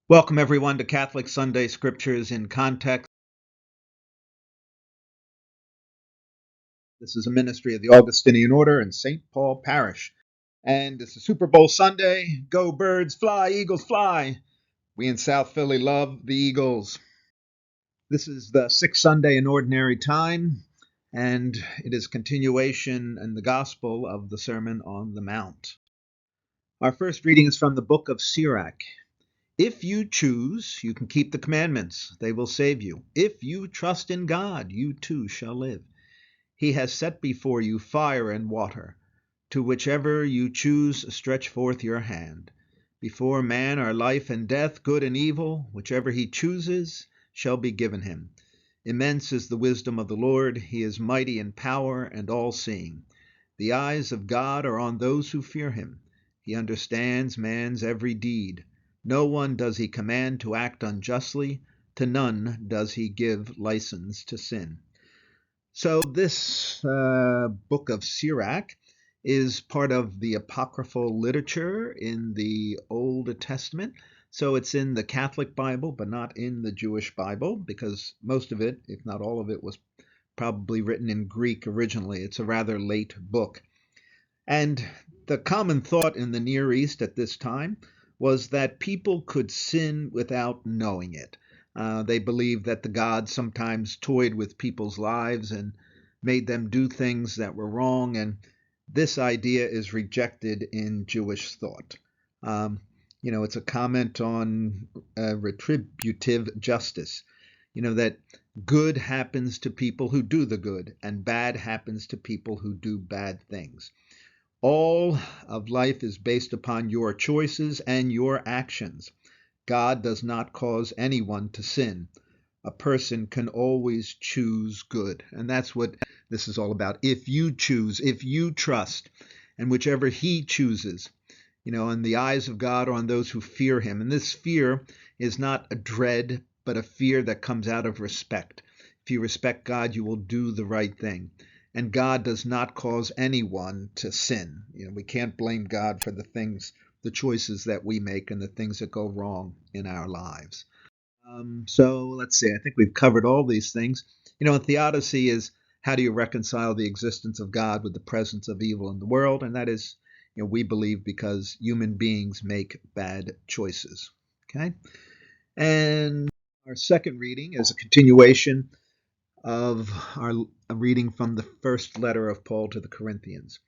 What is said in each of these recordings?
Welcome, everyone, to Catholic Sunday Scriptures in Context. This is a ministry of the Augustinian Order in St. Paul Parish. And it's a Super Bowl Sunday. Go birds, fly, Eagles fly. We in South Philly love the Eagles. This is the sixth Sunday in Ordinary Time, and it is continuation in the Gospel of the Sermon on the Mount. Our first reading is from the book of Sirach. If you choose, you can keep the commandments. They will save you. If you trust in God, you too shall live. He has set before you fire and water. To whichever you choose, stretch forth your hand. Before man are life and death, good and evil. Whichever he chooses shall be given him. Immense is the wisdom of the Lord. He is mighty in power and all-seeing. The eyes of God are on those who fear him. He understands man's every deed. No one does he command to act unjustly. To none does he give license to sin. So this book of Sirach is part of the apocryphal literature in the Old Testament. So it's in the Catholic Bible, but not in the Jewish Bible, because most of it, if not all of it, was probably written in Greek originally. It's a rather late book. And the common thought in the Near East at this time was that people could sin without knowing it. They believed that the gods sometimes toyed with people's lives and made them do things that were wrong, and this idea is rejected in Jewish thought. It's a comment on retributive justice. That good happens to people who do the good, and bad happens to people who do bad things. All of life is based upon your choices and your actions. God does not cause anyone to sin. A person can always choose good. And that's what this is all about. If you choose, if you trust, and whichever he chooses, and the eyes of God are on those who fear him. And this fear is not a dread, but a fear that comes out of respect. If you respect God, you will do the right thing. And God does not cause anyone to sin. We can't blame God for the choices that we make and the things that go wrong in our lives. So let's see, I think we've covered all these things. Theodicy is how do you reconcile the existence of God with the presence of evil in the world? And that is, we believe because human beings make bad choices. Okay? And our second reading is a continuation of our reading from the first letter of Paul to the Corinthians.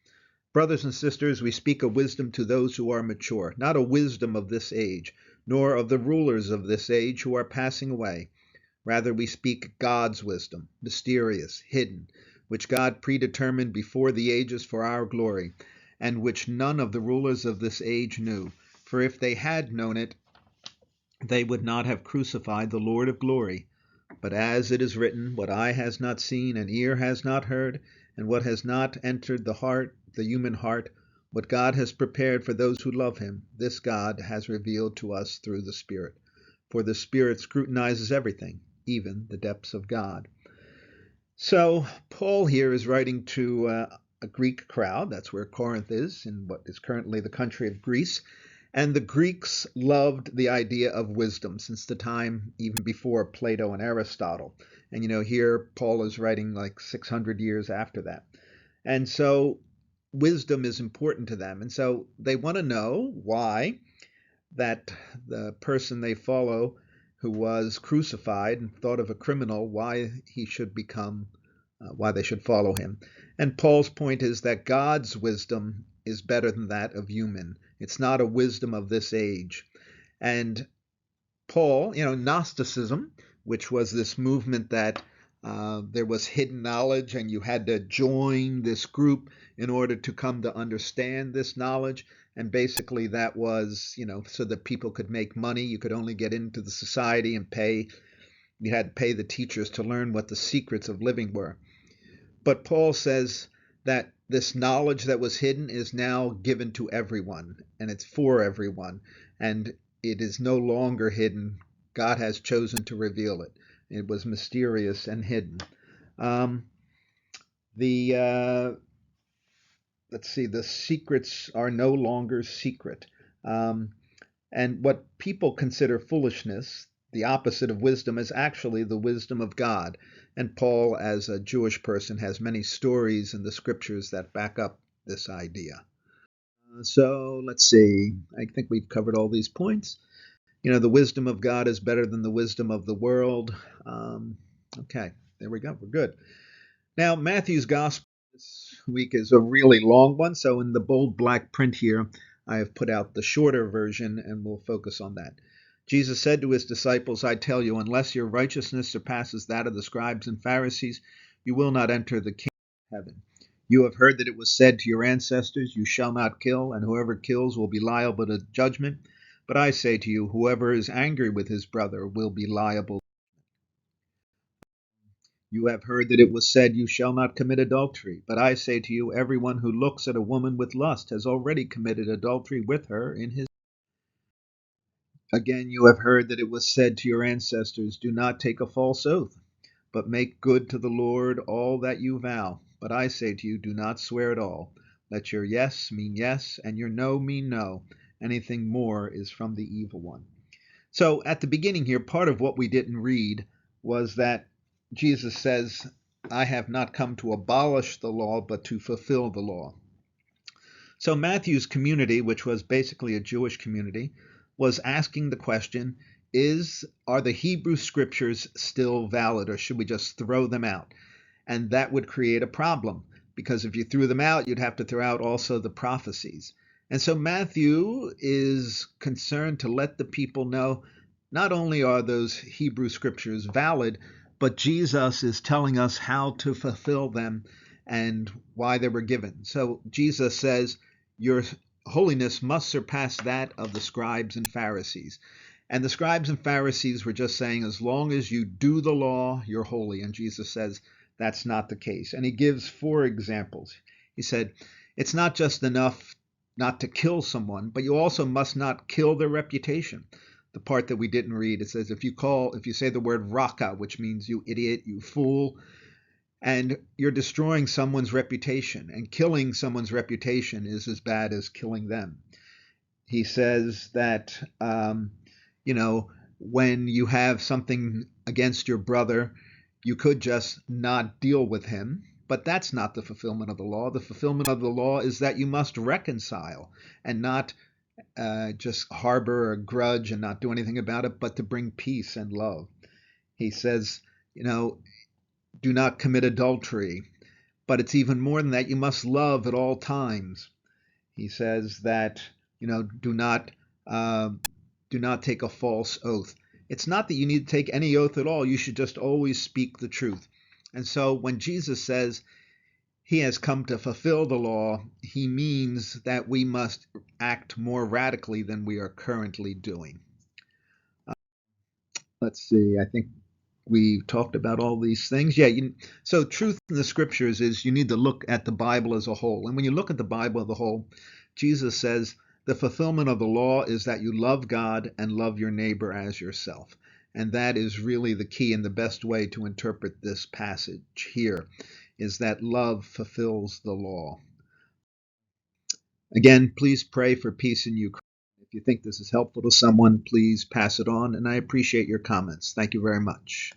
Brothers and sisters, we speak of wisdom to those who are mature, not a wisdom of this age, nor of the rulers of this age who are passing away. Rather, we speak God's wisdom, mysterious, hidden, which God predetermined before the ages for our glory, and which none of the rulers of this age knew. For if they had known it, they would not have crucified the Lord of glory. But as it is written, what eye has not seen and ear has not heard, and what has not entered the human heart, what God has prepared for those who love him, this God has revealed to us through the Spirit. For the Spirit scrutinizes everything, even the depths of God. So Paul here is writing to a Greek crowd. That's where Corinth is, in what is currently the country of Greece. And the Greeks loved the idea of wisdom since the time even before Plato and Aristotle. And here Paul is writing like 600 years after that. And so wisdom is important to them. And so they want to know why that the person they follow who was crucified and thought of a criminal, why they should follow him. And Paul's point is that God's wisdom is better than that of human. It's not a wisdom of this age. And Paul, Gnosticism, which was this movement that there was hidden knowledge and you had to join this group in order to come to understand this knowledge. And basically that was, so that people could make money. You could only get into the society and pay. You had to pay the teachers to learn what the secrets of living were. But Paul says that this knowledge that was hidden is now given to everyone, and it's for everyone, and it is no longer hidden. God has chosen to reveal it. It was mysterious and hidden. The Let's see, the secrets are no longer secret. And what people consider foolishness, the opposite of wisdom, is actually the wisdom of God. And Paul, as a Jewish person, has many stories in the scriptures that back up this idea. So let's see. I think we've covered all these points. The wisdom of God is better than the wisdom of the world. Okay, there we go. We're good. Now, Matthew's gospel this week is a really long one. So in the bold black print here, I have put out the shorter version and we'll focus on that. Jesus said to his disciples, I tell you, unless your righteousness surpasses that of the scribes and Pharisees, you will not enter the kingdom of heaven. You have heard that it was said to your ancestors, you shall not kill, and whoever kills will be liable to judgment. But I say to you, whoever is angry with his brother will be liable. You have heard that it was said, you shall not commit adultery. But I say to you, everyone who looks at a woman with lust has already committed adultery with her in his. Again, you have heard that it was said to your ancestors, do not take a false oath, but make good to the Lord all that you vow. But I say to you, do not swear at all. Let your yes mean yes, and your no mean no. Anything more is from the evil one. So at the beginning here, part of what we didn't read was that Jesus says, I have not come to abolish the law, but to fulfill the law. So Matthew's community, which was basically a Jewish community, was asking the question, are the Hebrew scriptures still valid, or should we just throw them out? And that would create a problem, because if you threw them out, you'd have to throw out also the prophecies. And so Matthew is concerned to let the people know not only are those Hebrew scriptures valid, but Jesus is telling us how to fulfill them and why they were given. So Jesus says, your holiness must surpass that of the scribes and Pharisees. And the scribes and Pharisees were just saying, as long as you do the law, you're holy. And Jesus says, that's not the case. And he gives 4 examples. He said, it's not just enough not to kill someone, but you also must not kill their reputation. The part that we didn't read, it says, if you say the word raka, which means you idiot, you fool, and you're destroying someone's reputation, and killing someone's reputation is as bad as killing them. He says that, when you have something against your brother, you could just not deal with him, but that's not the fulfillment of the law. The fulfillment of the law is that you must reconcile and not just harbor a grudge and not do anything about it, but to bring peace and love. He says, do not commit adultery, but it's even more than that. You must love at all times. He says that, do not take a false oath. It's not that you need to take any oath at all. You should just always speak the truth. And so when Jesus says he has come to fulfill the law, he means that we must act more radically than we are currently doing. Let's see, I think we've talked about all these things. Yeah, so truth in the scriptures is you need to look at the Bible as a whole. And when you look at the Bible as a whole, Jesus says the fulfillment of the law is that you love God and love your neighbor as yourself. And that is really the key and the best way to interpret this passage here, is that love fulfills the law. Again, please pray for peace in Ukraine. If you think this is helpful to someone, please pass it on, and I appreciate your comments. Thank you very much.